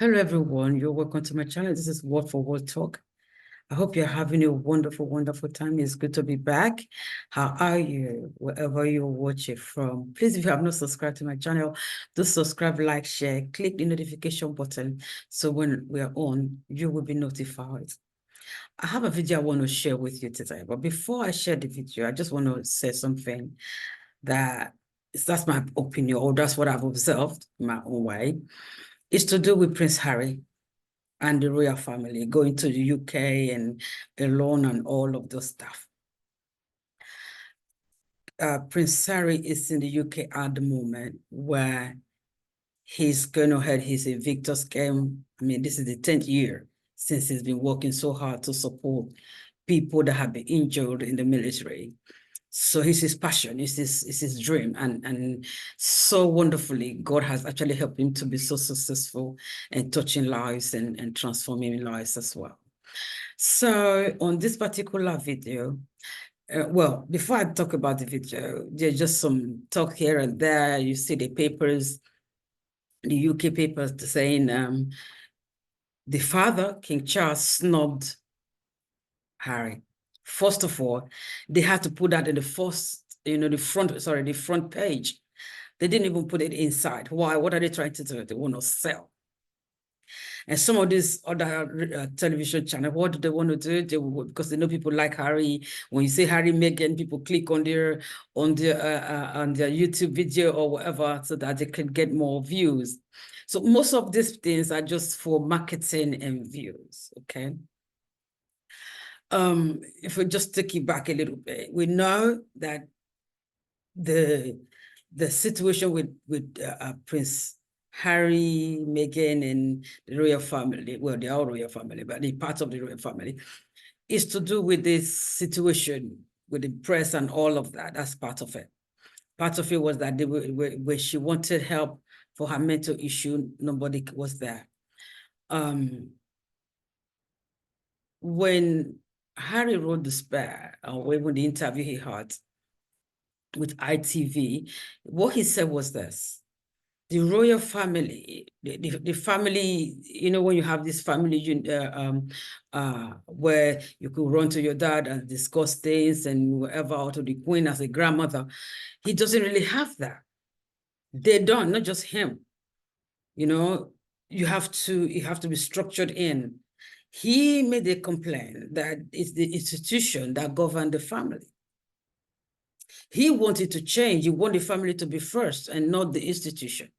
Hello, everyone. You're welcome to my channel. This is Word for Word Talk. I hope you're having a wonderful, wonderful time. It's good to be back. How are you, wherever you're watching from? Please, if you have not subscribed to my channel, do subscribe, like, share, click the notification button. So when we are on, you will be notified. I have a video I want to share with you today. But before I share the video, I just want to say something that's my opinion, or that's what I've observed in my own way. It's to do with Prince Harry and the royal family, going to the UK and alone and all of those stuff. Prince Harry is in the UK at the moment where he's going ahead, he's a victor scheme. I mean, this is the 10th year since he's been working so hard to support people that have been injured in the military. So it's his passion, it's his dream. And so wonderfully, God has actually helped him to be so successful and touching lives and transforming lives as well. So on this particular video, well, before I talk about the video, there's just some talk here and there. You see the papers, the UK papers saying the father, King Charles, snubbed Harry. First of all, they had to put that in the the front page. They didn't even put it inside. Why? What are they trying to do? They want to sell. And some of these other television channels, what do they want to do? Because they know people like Harry. When you say Harry, Meghan, people click on their YouTube video or whatever so that they can get more views. So most of these things are just for marketing and views, okay? If we just take it back a little bit, we know that the situation with Prince Harry, Meghan, and the royal family, well, they're all royal family, but the part of the royal family, is to do with this situation with the press and all of that. That's part of it. Part of it was that when she wanted help for her mental issue, nobody was there. When Harry wrote the spare, or when the interview he had with ITV, what he said was this: the royal family, the family, you know, when you have this family where you could run to your dad and discuss things and whatever, or to the queen as a grandmother, he doesn't really have that. They don't, not just him. You know, you have to be structured in. He made a complaint that it's the institution that governed the family. He wanted to change. He wanted the family to be first and not the institution.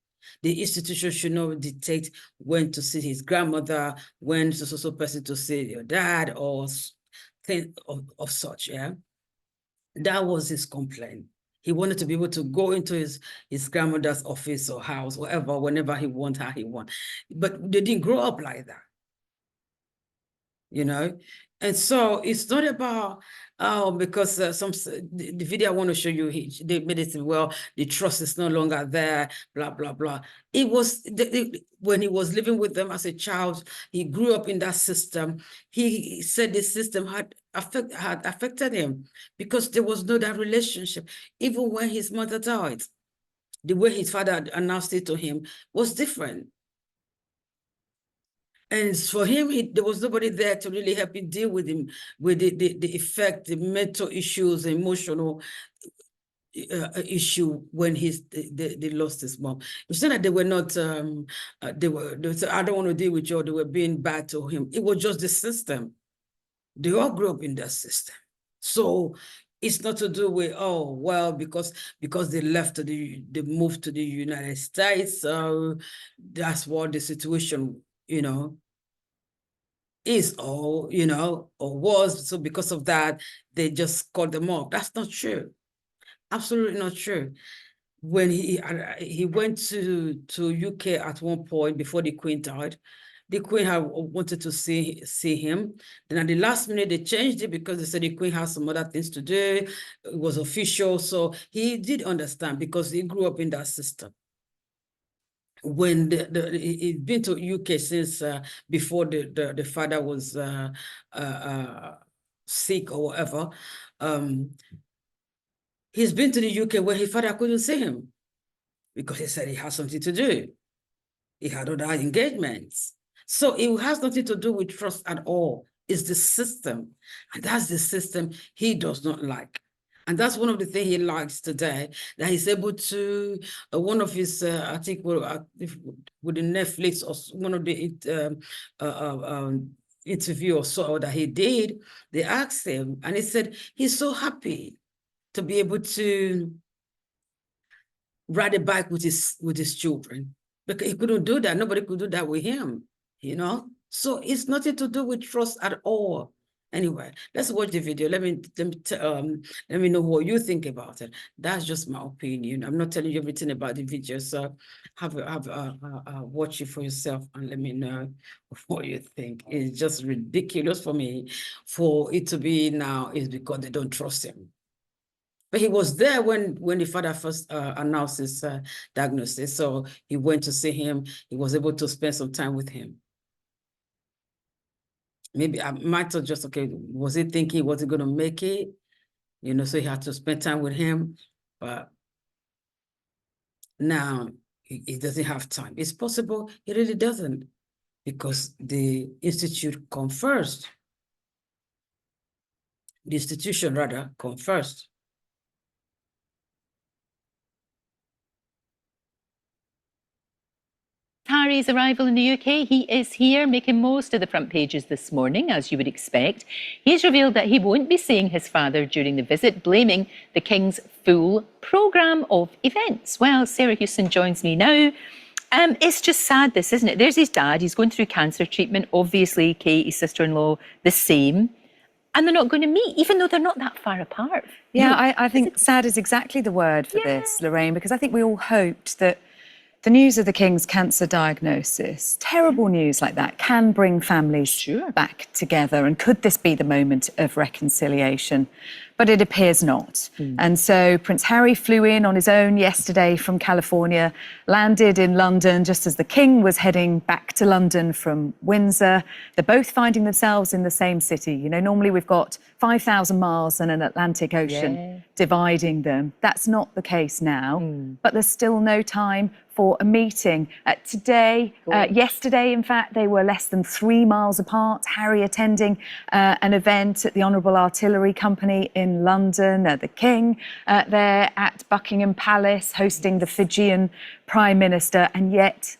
The institution should not dictate when to see his grandmother, when so person to see your dad, or things of such, yeah? That was his complaint. He wanted to be able to go into his grandmother's office or house, whatever, whenever he wants, how he wants. But they didn't grow up like that, you know? And so it's not about, because the video I want to show you, they made it, well, the trust is no longer there, blah, blah, blah. It was, when he was living with them as a child, he grew up in that system. He said the system had affected him because there was no that relationship. Even when his mother died, the way his father announced it to him was different. And for him, there was nobody there to really help him deal with him, with the effect, the mental issues, emotional issue when they lost his mom. It's not that they were not, they said, I don't want to deal with you, or they were being bad to him. It was just the system. They all grew up in that system. So it's not to do with, oh, well, because they left, they moved to the United States, so that's what the situation, you know, is, or, you know, or was. So because of that, they just called them off. That's not true. Absolutely not true. When he went to UK at one point before the Queen died, the Queen had wanted to see him. Then at the last minute, they changed it because they said the Queen has some other things to do. It was official. So he did understand because he grew up in that system. When he's been to UK since before the father was sick or whatever. He's been to the UK where his father couldn't see him because he said he had something to do. He had other engagements. So it has nothing to do with trust at all. It's the system. And that's the system he does not like. And that's one of the things he likes today, that he's able to, one of his, I think, with the Netflix or one of the interview or so that he did, they asked him, and he said he's so happy to be able to ride a bike with his children, because he couldn't do that. Nobody could do that with him, you know? So it's nothing to do with trust at all. Anyway, let's watch the video. Let me know what you think about it. That's just my opinion. I'm not telling you everything about the video, so watch it for yourself and let me know what you think. It's just ridiculous for me for it to be now is because they don't trust him. But he was there when the father first announced his diagnosis, so he went to see him. He was able to spend some time with him. Maybe I might have just, okay, was he thinking he wasn't going to make it? You know, so he had to spend time with him. But now he doesn't have time. It's possible he really doesn't, because the institute come first. The institution, rather, come first. Harry's arrival in the UK. He is here, making most of the front pages this morning, as you would expect. He's revealed that he won't be seeing his father during the visit, blaming the King's full programme of events. Well, Sarah Houston joins me now. It's just sad, this, isn't it? There's his dad. He's going through cancer treatment. Obviously, Kate, his sister-in-law, the same. And they're not going to meet, even though they're not that far apart. Yeah, I think sad is exactly the word for this, Lorraine, because I think we all hoped that the news of the King's cancer diagnosis, terrible news like that, can bring families back together. And could this be the moment of reconciliation? But it appears not. And so Prince Harry flew in on his own yesterday from California, landed in London just as the King was heading back to London from Windsor. They're both finding themselves in the same city. You know, normally we've got 5,000 miles and an Atlantic Ocean dividing them. That's not the case now, but there's still no time for a meeting. Yesterday, in fact, they were less than 3 miles apart. Harry attending an event at the Honourable Artillery Company in London, the King there at Buckingham Palace hosting the Fijian Prime Minister, and yet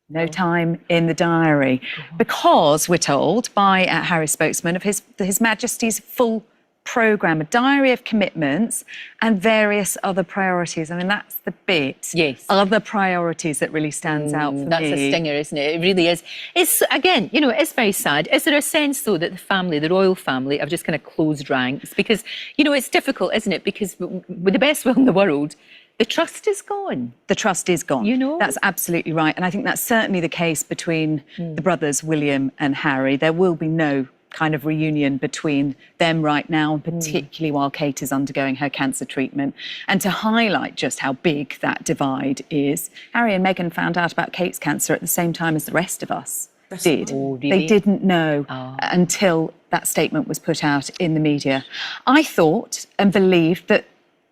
no time in the diary, because we're told by Harry's spokesman of His Majesty's full programme, a diary of commitments and various other priorities. I mean, that's the bit. Yes. Other priorities that really stands out for me. That's a stinger, isn't it? It really is. It's, again, you know, it's very sad. Is there a sense, though, that the family, the royal family, have just kind of closed ranks? Because, you know, it's difficult, isn't it? Because with the best will in the world, the trust is gone. The trust is gone. You know? That's absolutely right. And I think that's certainly the case between the brothers, William and Harry. There will be no kind of reunion between them right now, and particularly while Kate is undergoing her cancer treatment. And to highlight just how big that divide is, Harry and Meghan found out about Kate's cancer at the same time as the rest of us did. Oh, really? They didn't know until that statement was put out in the media. I thought and believed that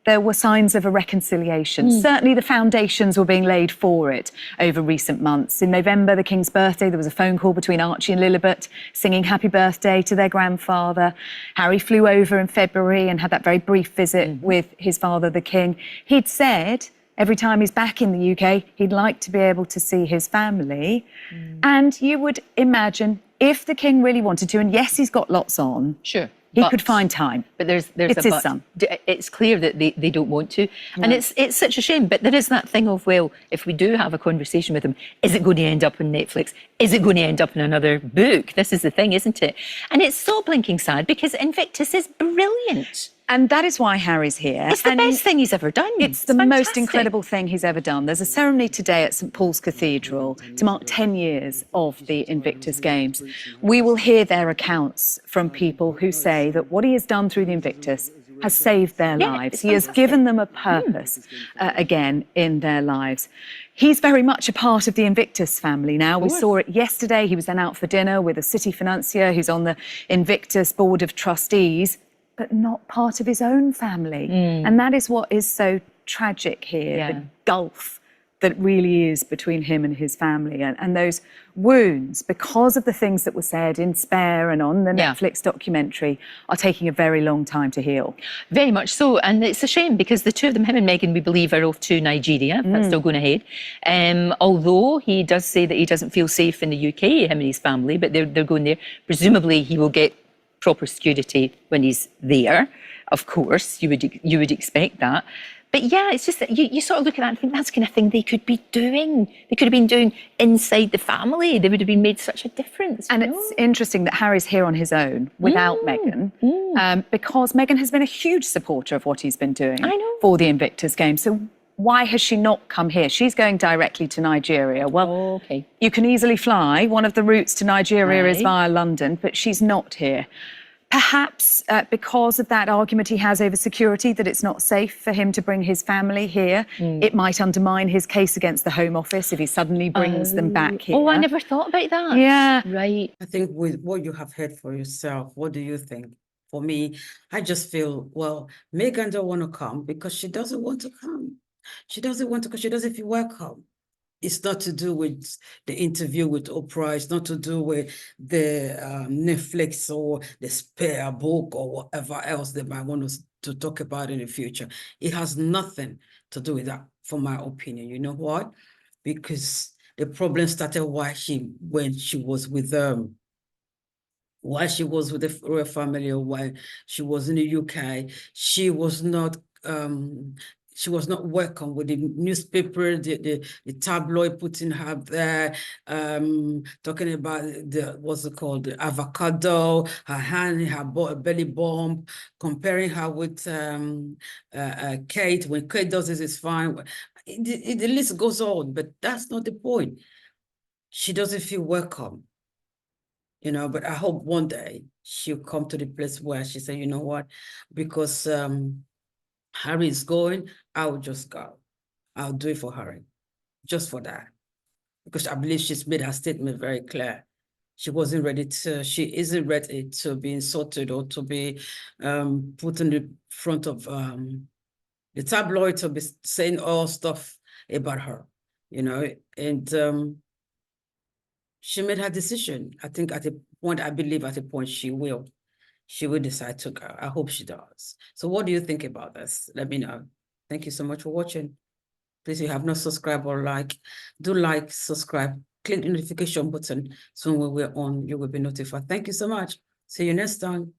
there were signs of a reconciliation. Certainly the foundations were being laid for it over recent months. In November, the King's birthday, there was a phone call between Archie and Lilibet singing happy birthday to their grandfather. Harry flew over in February and had that very brief visit with his father, the King. He'd said every time he's back in the UK, he'd like to be able to see his family. And you would imagine if the King really wanted to, and yes, he's got lots on. Sure. He could find time. But there's it's a his but. son. It's clear that they don't want to. And it's such a shame. But there is that thing of, well, if we do have a conversation with him, is it going to end up on Netflix? Is it going to end up in another book? This is the thing, isn't it? And it's so blinking sad, because Invictus is brilliant. And that is why Harry's here. It's the best thing he's ever done. It's the most incredible thing he's ever done. There's a ceremony today at St Paul's Cathedral to mark 10 years of the Invictus Games. We will hear their accounts from people who say that what he has done through the Invictus has saved their lives. He has given them a purpose again in their lives. He's very much a part of the Invictus family now. We saw it yesterday. He was then out for dinner with a city financier who's on the Invictus Board of Trustees, but not part of his own family. And that is what is so tragic here, the gulf that really is between him and his family. And those wounds, because of the things that were said in Spare and on the Netflix documentary, are taking a very long time to heal. Very much so. And it's a shame because the two of them, him and Meghan, we believe, are off to Nigeria. That's still going ahead. Although he does say that he doesn't feel safe in the UK, him and his family, but they're going there. Presumably he will get proper security when he's there. Of course, you would expect that. But yeah, it's just that you sort of look at that and think that's the kind of thing they could be doing. They could have been doing inside the family. They would have been made such a difference. And it's interesting that Harry's here on his own without Meghan, because Meghan has been a huge supporter of what he's been doing for the Invictus Games. So why has she not come here? She's going directly to Nigeria. Well, you can easily fly. One of the routes to Nigeria is via London, but she's not here. Perhaps because of that argument he has over security, that it's not safe for him to bring his family here, it might undermine his case against the Home Office if he suddenly brings them back here. Oh, I never thought about that. Yeah. Right. I think with what you have heard for yourself, what do you think? For me, I just feel, well, Meghan don't want to come because she doesn't want to come. She doesn't want to because she doesn't feel welcome. It's not to do with the interview with Oprah. It's not to do with the Netflix or the Spare book or whatever else they might want us to talk about in the future. It has nothing to do with that, for my opinion. You know what? Because the problem started when she was with them. While she was with the royal family, or while she was in the UK, she was not welcome with the newspaper, the tabloid putting her there, talking about what's it called, the avocado, her hand, her belly bump, comparing her with Kate. When Kate does this, it's fine. The list goes on, but that's not the point. She doesn't feel welcome. You know, but I hope one day she'll come to the place where she say, you know what, because Harry is going, I will just go. I'll do it for Harry, just for that. Because I believe she's made her statement very clear. She isn't ready to be insulted or to be put in the front of the tabloid, to be saying all stuff about her, you know, and she made her decision. I think at a point, I believe at a point she will decide to go. I hope she does. So what do you think about this? Let me know. Thank you so much for watching. Please, if you have not subscribed or do like, subscribe, click the notification button. So when we're on, you will be notified. Thank you so much. See you next time.